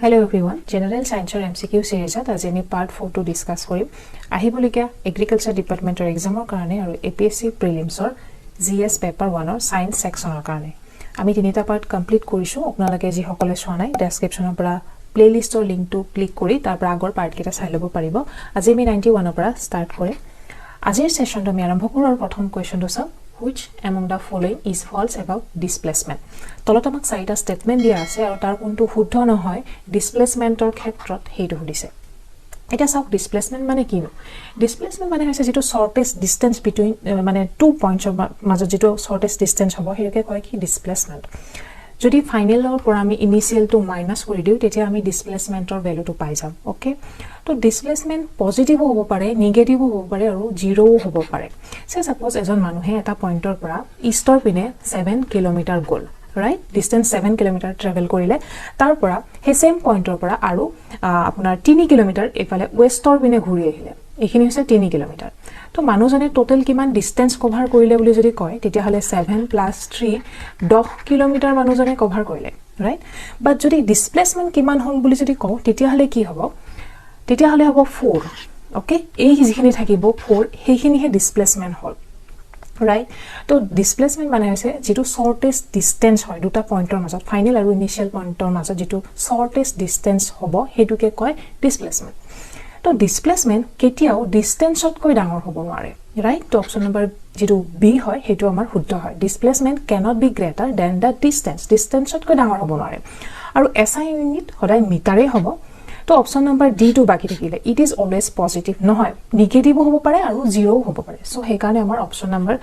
Hello everyone, General Science or MCQ series at as any part 4 to discuss for you. Ahibolika Agriculture Department or exam or karane or APSC prelims or GS paper 1 or science section or karane. Ami tinita part complete korishu apnalage ji hokole chhoa nai description pora playlist or link to click kori tar pora agor part kita sai lobo paribo. Aji ami 91 pora start kore. Ajir session to mi arambho koror prothom question to sa which among the following is false about displacement. তলত আমাক চাৰিটা statement দিয়া আছে আৰু তাৰ কোনটো শুদ্ধ নহয় ডিসপ্লেসমেন্টৰ ক্ষেত্ৰত হেইটো দিছে এটা সব ডিসপ্লেসমেন্ট মানে কি ডিসপ্লেসমেন্ট মানে হৈছে যেটো শৰ্টেষ্ট ডিসটেন্স বিটুইন মানে টু পইণ্টছৰ মাজত যেটো শৰ্টেষ্ট ডিসটেন্স হ'ব হেইকে কয় কি ডিসপ্লেসমেন্ট যদি ফাইনেলৰ পৰা আমি ইনিশিয়াল টু মাইনাস কৰি দিও তেতিয়া আমি ডিসপ্লেসমেন্টৰ ভ্যালুটো পাই যাম ওকে তো ডিসপ্লেসমেন্ট পজিটিভ হ'ব পাৰে নেগেটিভ হ'ব পাৰে আৰু জিৰো হ'ব পাৰে সে সাপোজ এজন মানুহে এটা পইণ্টৰ পৰা ইষ্টৰ পিনে 7 কিলোমিটাৰ গ'ল right distance 7 kilometer travel korile tar pora he same pointer pora aru apunar 3 kilometer efale westor bine ghuri ahile ekhini hoise 3 kilometer to manujone total kiman distance cover korile boli jodi koy tetia hale 7 plus 3 10 kilometer manujone cover korile right but jodi displacement kiman hol boli jodi ko tetia hale ki hobo tetia hale hobo 4 okay ei jikhini thakibo 4 hekhini he displacement hol right তো displacement মানে আছে যেটো শৰ্টেষ্ট distance হয় দুটা পইণ্টৰ মাজত final আৰু initial পইণ্টৰ মাজত যেটো শৰ্টেষ্ট ডিসটেন্স হ'ব হেতুকে কয় ডিসপ্লেসমেন্ট তো ডিসপ্লেসমেন্ট কেতিয়াও ডিসটেন্সত কৈ ডাঙৰ হ'ব নোৱাৰে ৰাইট তো অপচন নম্বৰ যেটো বি হয় হেতু আমাৰ শুদ্ধ হয় displacement cannot be greater than the distance ডিসটেন্সত কৈ ডাঙৰ হ'ব নোৱাৰে আৰু এসআই ইউনিট সদায় মিটাৰে হ'ব তো অপচন নম্বৰ ডি টু বাকি থাকিলে ইট ইজ অলৱেজ পজিটিভ নহয় নেগেটিভ হ'ব পাৰে আৰু জিৰো হ'ব পাৰে সো সেই কাৰণে আমাৰ অপচন নম্বৰ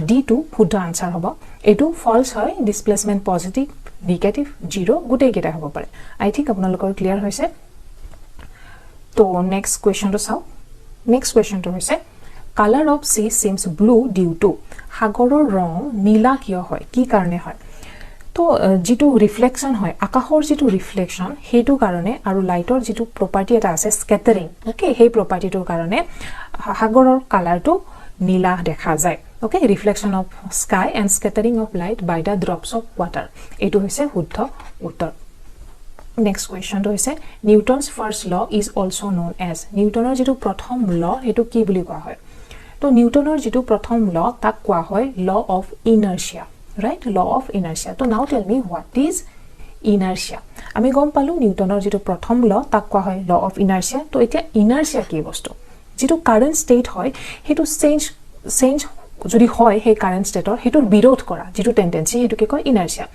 ডি টু শুদ্ধ আনসাৰ হ'ব এটো ফলস হয় ডিসপ্লেসমেন্ট পজিটিভ নেগেটিভ জিৰো গুটেই কেটা হ'ব পাৰে আই থিংক আপোনালোকৰ ক্লিয়াৰ হৈছে তো নেক্সট কোৱেশ্চনটো চাও নেক্সট কোৱেশ্চনটো হৈছে colour of sea seems blue due to সাগৰৰ ৰং নীলা কিয় হয় কি কাৰণে হয় তো যেটো ৰিফ্লেকশন হয় আকাশৰ যেটো ৰিফ্লেকশন হেতু কাৰণে আৰু লাইটৰ যেটো প্ৰপাৰ্টি এটা আছে স্ক্যাটাৰিং ওকে সেই প্ৰপাৰ্টিটোৰ কাৰণে সাগৰৰ কালাৰটো নীলা দেখা যায় okay reflection of sky and scattering of light by the drops of water এটো হৈছে শুদ্ধ উত্তৰ নেক্সট কোৱেশ্চনটো হৈছে Newton's first law is also known as নিউটনৰ যেটো প্ৰথম ল এটো কি বুলি কোৱা হয় তো নিউটনৰ যেটো প্ৰথম ল তাক কোৱা হয় law of inertia right law of inertia so now tell me what is inertia আমি গম পালো নিউটনৰ যেটো প্ৰথম ল তাক কোৱা হয় law of inertia তো এতিয়া inertia কি বস্তু যেটো কারেন্ট স্টেট হয় হেতু চেঞ্জ যদি হয় হে কারেন্ট স্টেটৰ হেতুৰ বিৰোধ কৰা যেটো টেন্ডেন্সি হেতুকে কয় inertia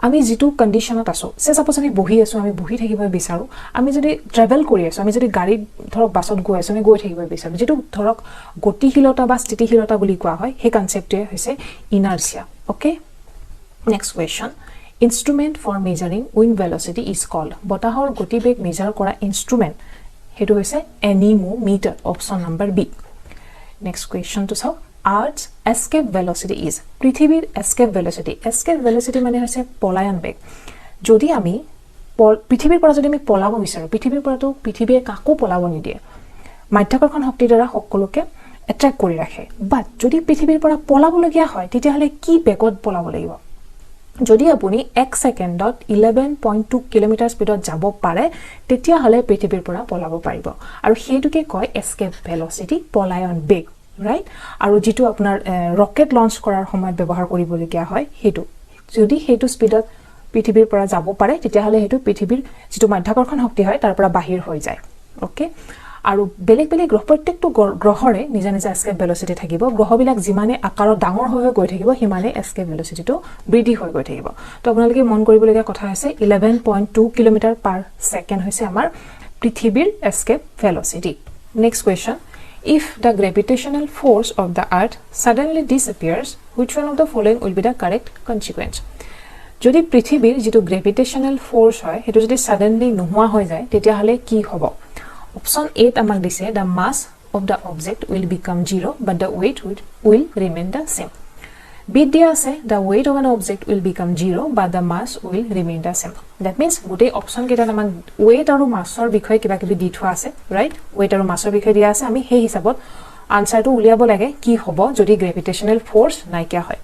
আমি যেটো কন্ডিশনত আছো সে সাপোজ আমি বহি আছো আমি বহি থাকিব বিচাৰো আমি যদি ট্ৰাভেল কৰি আছো আমি যদি গাড়ী ধৰক বাছত গৈ আছো আমি গৈ থাকিব বিচাৰো যেটো ধৰক গতিশীলতা বা স্থিতিশীলতা বুলি কোৱা হয় হে কনসেপ্টে হৈছে inertia okay next question instrument for measuring wind velocity is called বতাহৰ গতিবেগ মেজাৰ কৰা ইনস্ট্ৰুমেন্ট হেতু হৈছে anemometer option number b next question to saw earth's escape velocity is পৃথিৱীৰ escape velocity মানে হৈছে পলায়ন বেগ যদি আমি পৃথিৱীৰ পৰা যদি আমি পলাব বিচাৰো পৃথিৱীৰ পৰা তো পৃথিৱীয়ে কাকো পলাব নিদিয়ে মাধ্যাকৰ্ষণ শক্তিৰ দ্বাৰা সকলোকে এট্ৰাক্ট কৰি ৰাখে বাট যদি পৃথিৱীৰ পৰা পলাব লগিয়া হয় তেতিয়া হলে কি বেগত পলাব লাগিব যদি আপুনি 1 সেকেন্ডত 11.2 কিলোমিটাৰ স্পিডত যাব পাৰে তেতিয়া হলে পৃথিৱীৰ পৰা পলাব পাৰিব আৰু হেতুকে কয় এস্কেপ ভেলোচিটি পলায়ন বেগ ৰাইট আৰু যেটো আপোনাৰ ৰকেট লঞ্চ কৰাৰ সময়ত ব্যৱহাৰ কৰিব লগিয়া হয় হেতু যদি হেতু স্পিডত পৃথিৱীৰ পৰা যাব পাৰে তেতিয়া হলে হেতু পৃথিৱীৰ যেটো মাধ্যাকৰ্ষণ শক্তি হয় তাৰ পৰা বাহিৰ হৈ যায় ওকে আৰু বেলেগ বেলেগ গ্ৰহ প্ৰত্যেকটো গ্ৰহৰে নিজা নিজা এস্কেপ ভেলোচিটি থাকিব গ্ৰহবিলাক যিমানে আকাৰত ডাঙৰ হৈ গৈ থাকিব হিমানে এস্কেপ ভেলোচিটিটো বৃদ্ধি হৈ গৈ থাকিব তো আপোনালোকে মন কৰিবলগীয়া কথা আছে 11.2 কিলোমিটাৰ পাৰ সেকেন্ড হৈছে আমাৰ পৃথিৱীৰ escape velocity next question if the gravitational force of the earth suddenly disappears which one of the following will be the correct consequence যদি পৃথিৱীৰ যেটো গ্ৰেভিটেশনাল ফোৰ্স হয় হেতু যদি সাডেনলি নোহোৱা হৈ যায় তেতিয়া হলে কি হ'ব Option 8 আমাক দিছে the mass of the object will become 0 but the weight will remain the same. B দিয়া আছে the weight of an object will become 0 but the mass will remain the same. That means গোটে option কেটা আমাক weight আৰু massৰ বিষয়ে কিবা কিবি দি থোৱা আছে right weight আৰু massৰ বিষয়ে দিয়া আছে আমি সেই হিচাপত আনসাৰটো উলিয়াব লাগে কি হ'ব যদি গ্ৰেভিটেশনাল ফোৰ্স নাইকিয়া হয়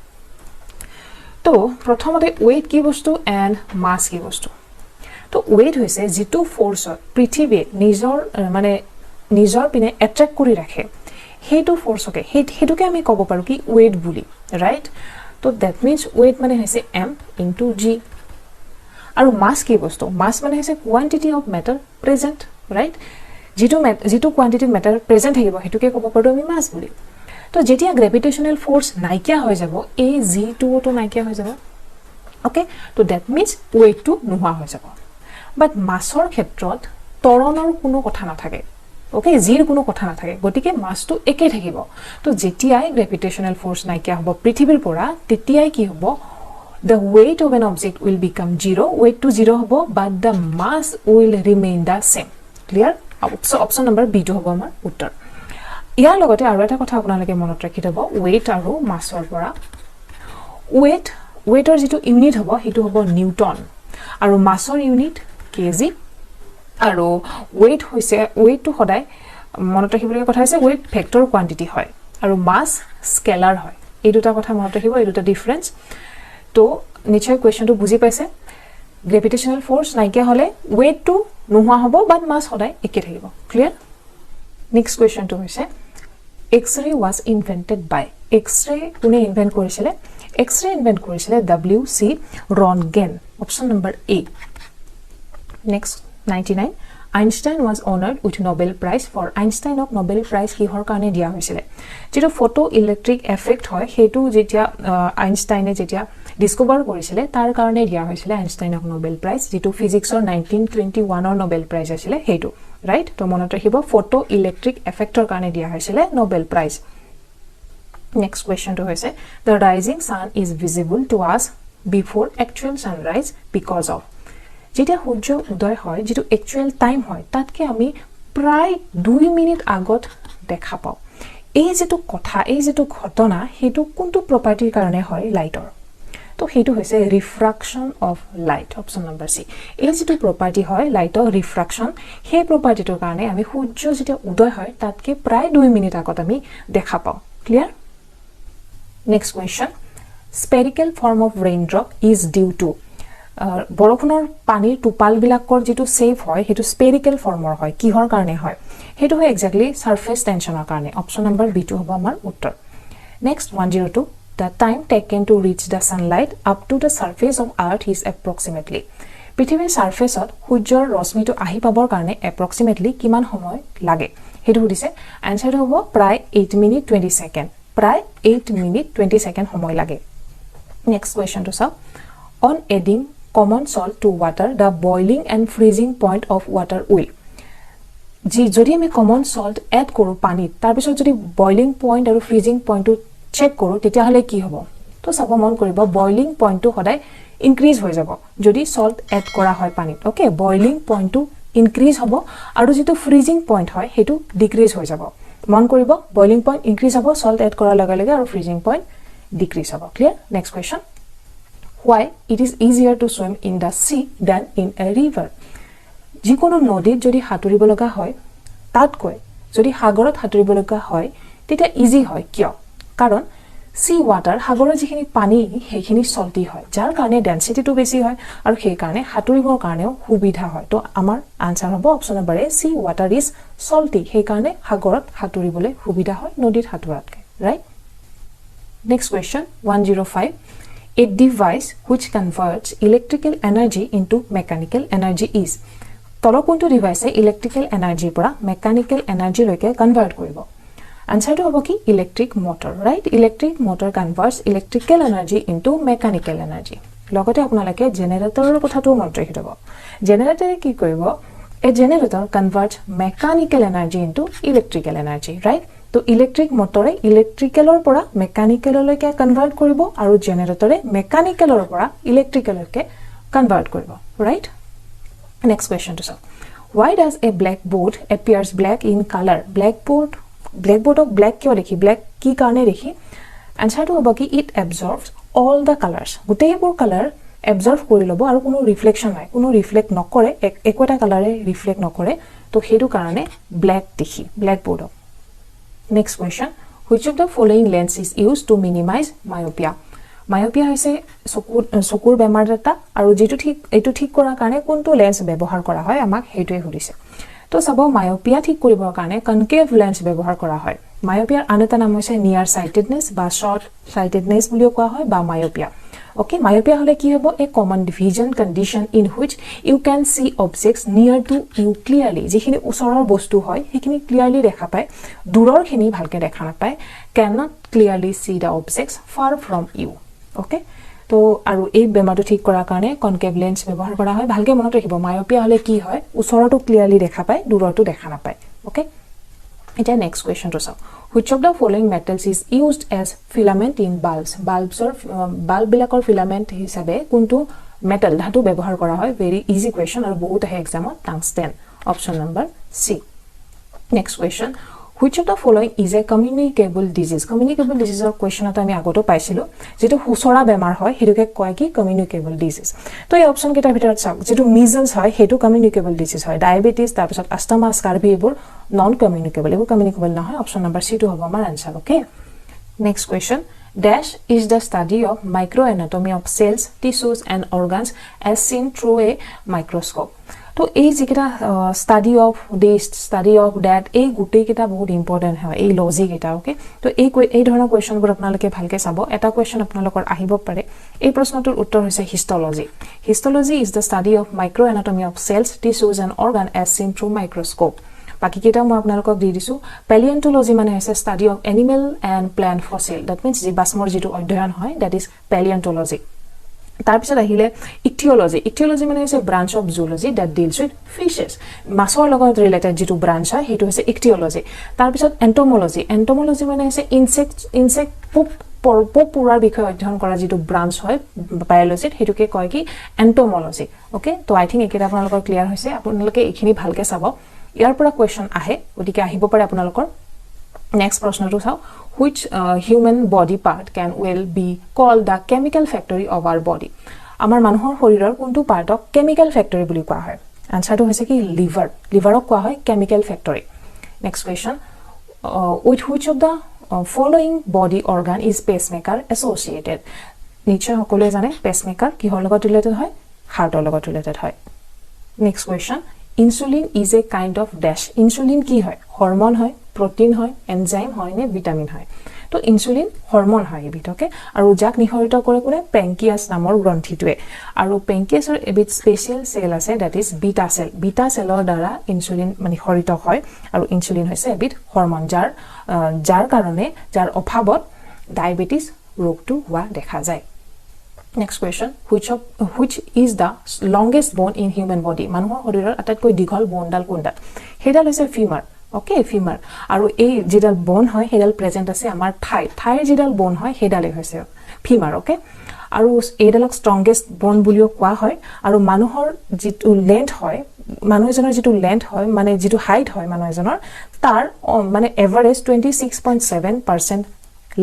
তো প্ৰথমতে weight কি বস্তু and mass কি বস্তু তো ওয়েট হৈছে যেটো ফোর্সত পৃথিৱীয়ে নিজৰ পিনে এট্ৰাক্ট কৰি ৰাখে হেতু ফোৰ্সকে হেতুকে আমি ক'ব পাৰো কি ওয়েট বুলি ৰাইট তো দ্যাট মিন্স ওয়েট মানে হৈছে m into g আৰু মাস কি বস্তু মাস মানে হৈছে কোয়ান্টিটি অফ ম্যাটাৰ প্ৰেজেন্ট ৰাইট যেটো কোয়ান্টিটি ম্যাটাৰ প্ৰেজেন্ট থাকিব হেতুকে ক'ব পাৰো আমি মাস বুলি তো যেতিয়া গ্ৰেভিটেশনাল ফোর্স নাইকিয়া হৈ যাব এই g2 তো নাইকিয়া হৈ যাব ওকে তো দ্যাট মিন্স ওয়েট টু নোহোৱা হৈ যাব বাট মাসৰ ক্ষেত্ৰত ত্বৰণৰ কোনো কথা নাথাকে ওকে জিৰ কোনো কথা নাথাকে গতিকে মাসটো একে থাকিব তো যেতিয়াই গ্ৰেভিটেশনাল ফোৰ্স নাইকিয়া হ'ব পৃথিৱীৰ পৰা তেতিয়াই কি হ'ব the weight of an object will become 0 weight to 0 hobo but the mass will remain the same clear so option number b to hobo amar uttor ইয়াৰ লগতে আৰু এটা কথা আপোনালোকে মনত ৰাখি থব weight আৰু massৰ পৰা weightor যেটো ইউনিট হ'ব হেতু হ'ব নিউটন আৰু massৰ ইউনিট কেজি আৰু weight হৈছে weight to সদায় মনত ৰাখিবলৈ কথা হৈছে weight ভেক্টৰ কোয়ান্টিটি হয় আৰু mass স্কেলাৰ হয় এই দুটা কথা মনত ৰাখিব এই দুটা ডিফাৰেন্স তো নিশ্চয় কোৱেশ্চনটো বুজি পাইছে গ্ৰেভিটেশনাল ফোৰ্স নাইকিয়া হলে ওয়েট টু নোহোৱা হ'ব বাট মাস সদায় একে থাকিব ক্লিয়াৰ নেক্সট কোৱেশ্চনটো হৈছে X ray was invented by X ray কোনে ইনভেন্ট কৰিছিলে এক্স-ৰে ইনভেন্ট কৰিছিলে WC Röntgen option number A next 99 Einstein was honored with Nobel Prize for Einsteinক Nobel Prize কিহৰ কাৰণে দিয়া হৈছিল যেটো ফটো ইলেক্ট্ৰিক এফেক্ট হয় হেতু যেতিয়া আইনষ্টাইনে যেতিয়া ডিসকভাৰ কৰিছিলে তাৰ কাৰণে দিয়া হৈছিল আইনষ্টাইনক Nobel Prize যেটো ফিজিক্সৰ 1921 ৰ Nobel Prize আছিল হেতু ৰাইট তো মনত ৰাখিব ফটো ইলেক্ট্ৰিক এফেক্টৰ কাৰণে দিয়া হৈছিল Nobel Prize নেক্সট কোৱেশ্চনটো হৈছে the rising sun is visible to us before actual sunrise because of যেতিয়া সূৰ্য উদয় হয় যেটো একচুয়াল টাইম হয় তাতকে আমি প্ৰায় 2 মিনিট আগত দেখা পাও এই যেটো কথা এই যেটো ঘটনা হেতু কোনটো প্ৰপাৰ্টিৰ কাৰণে হয় লাইটৰ তো হেতু হৈছে ৰিফ্ৰাকশন অফ লাইট অপচন নম্বৰ সি এই যেটো প্ৰপাৰ্টি হয় লাইটৰ ৰিফ্ৰাকশন হে প্ৰপাৰ্টিটোৰ কাৰণে আমি সূৰ্য যেতিয়া উদয় হয় তাতকে প্ৰায় 2 মিনিট আগত আমি দেখা পাও clear next question spherical form of raindrop is due to বৰষুণৰ পানীৰ টোপাল বিলাকৰ যেটো সেফ হয় হেতু স্পেৰিকেল ফৰ্মৰ হয় কিহৰ কাৰণে হয় হেতু হয় এক্স্যাক্টলি সাৰফেস টেনশনৰ কাৰণে অপচন নম্বৰ বি টু হ'ব আমাৰ উত্তৰ next 102 the time taken to reach the sunlight up to the surface of earth is approximately পৃথিৱীৰ সাৰফেসত সূৰ্যৰ ৰশ্মিটো আহি পাবৰ কাৰণে approximately কিমান সময় লাগে হেতু দিছে আনসাৰ হ'ব প্ৰায় 8 মিনিট 20 সেকেন্ড প্ৰায় 8 মিনিট 20 সেকেন্ড সময় লাগে নেক্সট কোৱেশ্চন টু চাও on adding common salt to water the boiling and freezing point of water will যদি আমি common salt add কৰো পানীত তাৰ পিছত যদি boiling point আৰু freezing point টো চেক কৰো তেতিয়া হলে কি হ'ব তো সব মন কৰিব boiling point টো সদায় ইনক্ৰিজ হৈ যাব যদি salt add কৰা হয় পানীত ওকে boiling point টো ইনক্ৰিজ হ'ব আৰু যেটো freezing point হয় হেতু ডিক্ৰিজ হৈ যাব মন কৰিব boiling point ইনক্ৰিজ হ'ব salt add কৰাৰ লগে লগে আৰু freezing point ডিক্ৰিজ হ'ব clear next question why it is easier to swim in the sea than in a river যিকোনো নদীত যদি হাতুৰিব লগা হয় তাতকৈ যদি সাগৰত হাতুৰিব লগা হয় তেতিয়া ইজি হয় কিয় কাৰণ সি ওয়াটাৰ সাগৰৰ যিখিনি পানী হেখিনি সল্টি হয় যাৰ কাৰণে ডেনসিটিটো বেছি হয় আৰু সেই কাৰণে হাতুৰিবৰ কাৰণেও সুবিধা হয় তো আমাৰ আনসাৰ হ'ব option number A sea water is salty সেই কাৰণে সাগৰত হাতুৰিবলৈ সুবিধা হয় নদীত হাতুৰাতকৈ right next question 105 A device which converts electrical energy into mechanical energy is তলৰ কোনটো ডিভাইসে ইলেক্ট্ৰিকেল এনাৰ্জি পৰা মেকানিক্যাল এনাৰ্জি লৈকে কনভাৰ্ট কৰিব আনসাৰটো হ'ব কি electric motor right electric motor converts electrical energy into mechanical energy লগতে আপোনালোকে জেনাৰেটৰৰ কথাটো মনত ৰাখি থব জেনাৰেটৰে কি কৰিব a generator converts mechanical energy into electrical energy right so electric মোটৰে ইলেক্ট্ৰিকেলৰ পৰা মেকানিক্যাললৈকে কনভাৰ্ট কৰিব আৰু জেনাৰেটৰে মেকানিক্যালৰ পৰা ইলেক্ট্ৰিকেললৈকে কনভাৰ্ট কৰিব ৰাইট নেক্সট কোৱেশ্চন টু চাও why does a blackboard appears black in color blackboard of black কিয় দেখি black কি কাৰণে দেখি আনসাৰটো হ'ব কি it absorbs all the colors গোটেইবোৰ কালাৰ absorb কৰি লব আৰু কোনো ৰিফ্লেকশন নাই কোনো ৰিফ্লেক্ট নকৰে একোটা কালাৰে ৰিফ্লেক্ট নকৰে তো হেতু কাৰণে black দেখি blackboard Next question. Which of the following lens is used to minimize myopia? Myopia হৈছে চকুৰ বেমাৰ এটা আৰু এইটো ঠিক কৰাৰ কাৰণে কোনটো লেন্স ব্যৱহাৰ কৰা হয় আমাক হেইটোৱে সুধিছে তো সব মায়োপিয়া ঠিক কৰিবৰ কাৰণে কনকেভ লেন্স ব্যৱহাৰ কৰা হয় মায়োপিয়াৰ আন এটা নাম হৈছে নিয়াৰ সাইটেডনেস বা শৰ্ট সাইটেডনেস বুলিও কোৱা হয় বা myopia Okay, myopia hole ki hobo a common vision condition in which you can see objects near to you clearly. Jikhini usorar bostu hoy, hekhini clearly dekha pai. Duror khini bhalke dekha na pai. Cannot clearly see the objects far from you. Okay? তো আৰু এই বেমাৰটো ঠিক কৰাৰ কাৰণে concave lens ব্যৱহাৰ কৰা হয় ভালকে মনত ৰাখিব মায়োপিয়া হলে কি হয় উচৰটো ক্লিয়াৰলি দেখা পায় দূৰটো দেখা নাপায় ওকে এটা নেক্সট কোৱেশ্চনটো চাও which of the following metals is used as filament in bulbs bulb bilakor filament hisabe kuntu metal dhatu ব্যবহার করা হয় very easy question আর বহুত আহে এক্সামত tungsten option number C next question which of the following is a communicable disease or question ata ami agoto paisilo jetu husora bemar hoy hetuke koy ki communicable disease to ei option ketar bitorat chak jetu measles hoy hetu communicable disease hoy diabetes tar pisot asthma scurvy ebur non communicable ebur communicable na hoy option number C to hobo amar answer okay next question dash is the study of microanatomy of cells tissues and organs as seen through a microscope তো এই যেটা study of this study of that এই গুটেই কেটা বহুত important হয় এই logic এটা okay তো এই ধৰণৰ কোৱেশ্চনবোৰ আপোনালোকে ভালকে চাব এটা কোৱেশ্চন আপোনালোকৰ আহিব পাৰে এই প্ৰশ্নটোৰ উত্তৰ হৈছে histology is the study of microanatomy of cells tissues and organ as seen through microscope বাকি কেটা মই আপোনালোকক দি দিছো প্যালিওন্টোলজি মানে হৈছে study of animal and plant fossil that means জীৱাশ্মৰ যেটো অধ্যয়ন হয় দ্যাট ইজ প্যালিওন্টোলজি তাৰ পিছত আহিলে ইকটিওলজি মানে হৈছে branch of zoology that deals with fishes মাছৰ লগত ৰিলেটেড যেটো ব্ৰাঞ্চ হয় হেতু হৈছে ইকটিওলজি তাৰ পিছত এন্টোমোলজি মানে হৈছে ইনসেক্ট পোক পুৰাৰ বিষয় অধ্যয়ন কৰা যেটো ব্ৰাঞ্চ হয় বায়োলজিত হেতুকে কয় কি এন্টোমোলজি ওকে তো আই থিংক একেটা আপোনালোকৰ ক্লিয়াৰ হৈছে আপোনালোকে এইখিনি ভালকে চাব ইয়াৰ পৰা কোৱেশ্চন আহে ওদিকে আহিব পাৰে আপোনালোকৰ next প্ৰশ্নটো চাও which human body part can well be called the chemical factory of our body আমাৰ মানুহৰ শৰীৰৰ কোনটো পাৰ্টক chemical factory বুলি কোৱা হয় আনসাৰটো হৈছে কি লিভাৰক কোৱা হয় chemical factory next question with which of the following body organ is pacemaker associated নিশ্চয় সকলোৱে জানে pacemaker কিহৰ লগত ৰিলেটেড হয় হাৰ্টৰ লগত ৰিলেটেড হয় next question insulin is a kind of dash insulin কি হয় হৰমন হয় protein হয় enzyme হয় নে vitamin হয় তো ইনসুলিন হৰমন হয় বিতকে আৰু যাক নিহৰিত কৰে কোনে পেনকিয়াছ নামৰ গ্ৰন্থিটোৱে আৰু পেনকিয়াছৰ এবিট স্পেশাল সেল আছে দ্যাট ইজ বিটা সেলৰ দ্বাৰা ইনসুলিন মানে হৰিত হয় আৰু ইনসুলিন হৈছে এবিট হৰমন যাৰ কাৰণে যাৰ অভাৱত ডায়াবেটিস ৰোগটো হোৱা দেখা যায় next question which is the longest bone in human body মানুহৰ শৰীৰৰ আটাইতকৈ দীঘল বনডাল কোনডাল হেডাল হৈছে ফিমাৰ okay femur আৰু এই যেডাল বোন হয় হেডাল প্ৰেজেন্ট আছে আমাৰ থাইৰ যেডাল বোন হয় হেডালে হৈছে ফিমাৰ ওকে আৰু এডালক স্ট্ৰংগেষ্ট বোন বুলিও কোৱা হয় আৰু মানুহৰ যেটো লেন্থ হয় মানুহজনৰ যেটো লেন্থ হয় মানে যেটো হাইট হয় মানুহজনৰ তাৰ মানে এভাৰেজ 26.7%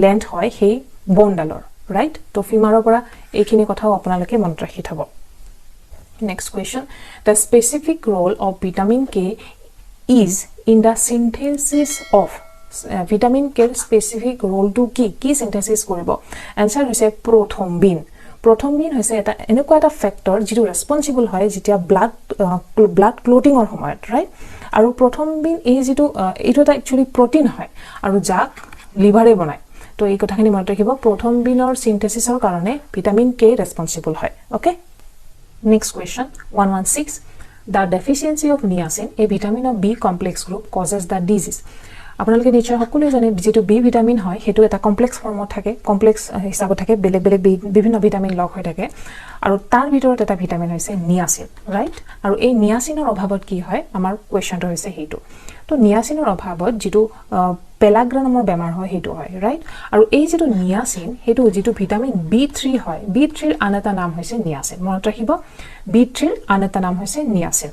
লেন্থ হয় সেই বোনডালৰ ৰাইট তো ফিমাৰৰ পৰা এইখিনি কথাও আপোনালোকে মনত ৰাখি থব next question the specific role of vitamin K is in the synthesis of vitamin K specific role to ki synthesis koribo answer hoise prothrombin hoise eta enekwa eta factor jitu responsible hoy jitia blood clotting or homayat right aru prothrombin ei jitu eto ta actually protein hoy aru jak liver e banay to ei kotha khini monot rakhibo prothrombinor synthesis or karone vitamin K responsible hoy okay next question 116 the deficiency of niacin a vitamin of B complex group causes the disease আপোনালোকে নিশ্চয় সকলোৱে জানে যেটো B vitamin হয় হেতু এটা complex ফৰ্মত থাকে কমপ্লেক্স হিচাপত থাকে বেলেগ বিভিন্ন ভিটামিন লগ হৈ থাকে আৰু তাৰ ভিতৰত এটা ভিটামিন হৈছে নিয়াচিন ৰাইট আৰু এই নিয়াচিনৰ অভাৱত কি হয় আমাৰ কোৱেশ্চনটো হৈছে হেতু তো নিয়াচিনৰ অভাৱত যেটো পেলাগ্ৰা নামৰ বেমাৰ হয় হেতু হয় ৰাইট আৰু এই যেটো নিয়াচিন হেতু যেটো ভিটামিন B3 হয় B3 ৰ আন এটা নাম হৈছে নিয়াচিন মনত ৰাখিব B3 ৰ আন এটা নাম হৈছে niacin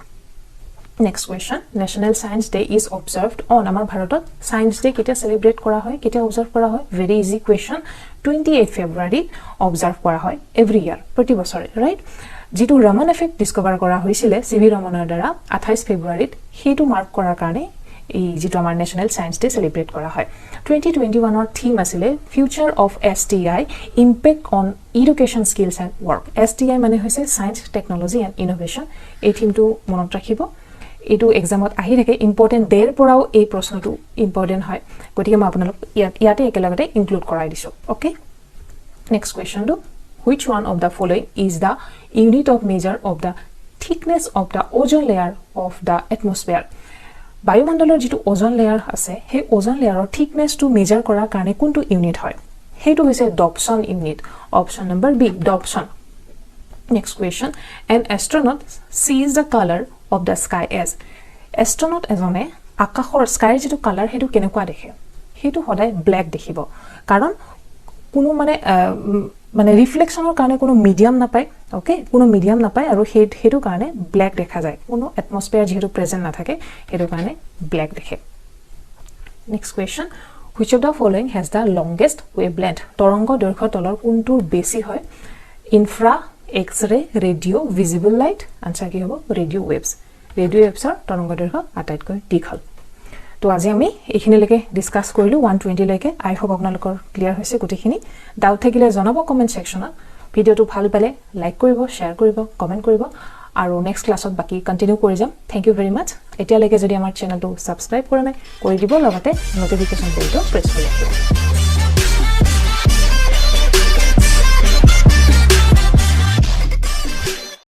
next question national science day is observed on amar bharatot science day ketia celebrate kora hoy ketia observe kora hoy very easy question 28 February observe kora hoy every year proti bochore right jitu raman effect discover kora hoisile CV Ramanar dara 28 February hetu mark korar karone এই যেটো আমাৰ national science day celebrate কৰা হয় 2021 ৰ theme আছিল future of STI impact on education skills and work STI মানে হৈছে science technology and innovation এই থিমটো মনত ৰাখিব এটো এক্সামত আহি থাকে ইম্পৰ্টেন্ট দেৰ পৰাও এই প্ৰশ্নটো ইম্পৰ্টেন্ট হয় গতিকে মই আপোনালোক ইয়াতে একেলগতে ইনক্লুড কৰাই দিছো ওকে নেক্সট কোৱেশ্চন টো which one of the following is the unit of measure of the thickness of the ozone layer of the atmosphere বায়ুমণ্ডলৰ যেটো ওজন লেয়াৰ আছে সেই ওজন লেয়াৰৰ থিকনেস টু মেজাৰ কৰাৰ কাৰণে কোনটো ইউনিট হয় হেতু হৈছে Dobson unit option number B Dobson next question an astronaut sees the color of the sky as astronaut এজনে আকাশৰ স্কাইৰ যেটো কালাৰ হেতু কেনেকুৱা দেখে হেতু সদায় ব্ল্যাক দেখিব কাৰণ কোনো মানে ৰিফ্লেকশনৰ কাৰণে কোনো মিডিয়াম নাপায় ওকে কোনো মিডিয়াম নাপায় আৰু হেতু কাৰণে ব্ল্যাক দেখা যায় কোনো এটমস্ফিয়াৰ যেহেতু প্ৰেজেন্ট না থাকে হেতু কাৰণে ব্ল্যাক দেখে next question which of the following has the longest wavelength তৰংগ দৈৰ্ঘ্য তলৰ কোনটো বেছি হয় infra X ray radio visible light answer কি হ'ব ৰেডিও ওয়েভছৰ তৰংগ দৈৰ্ঘ্য আটাইতকৈ দীঘল তো আজি আমি এইখিনিলৈকে ডিসকাস কৰিলো 120 লৈকে আই হোপ আপোনালোকৰ ক্লিয়াৰ হৈছে গুটিখিনি ডাউট থাকিলে জনাব কমেন্ট সেকশনত ভিডিওটো ভাল পালে লাইক কৰিব শেয়াৰ কৰিব কমেন্ট কৰিব আৰু নেক্সট ক্লাছত বাকি কন্টিনিউ কৰি যাম থ্যাংক ইউ ভেৰি মাচ এতিয়ালৈকে যদি আমাৰ চেনেলটো সাবস্ক্ৰাইব কৰা নাই কৰি দিব লগতে নটিফিকেশন বেলটো প্ৰেছ কৰি ৰাখিব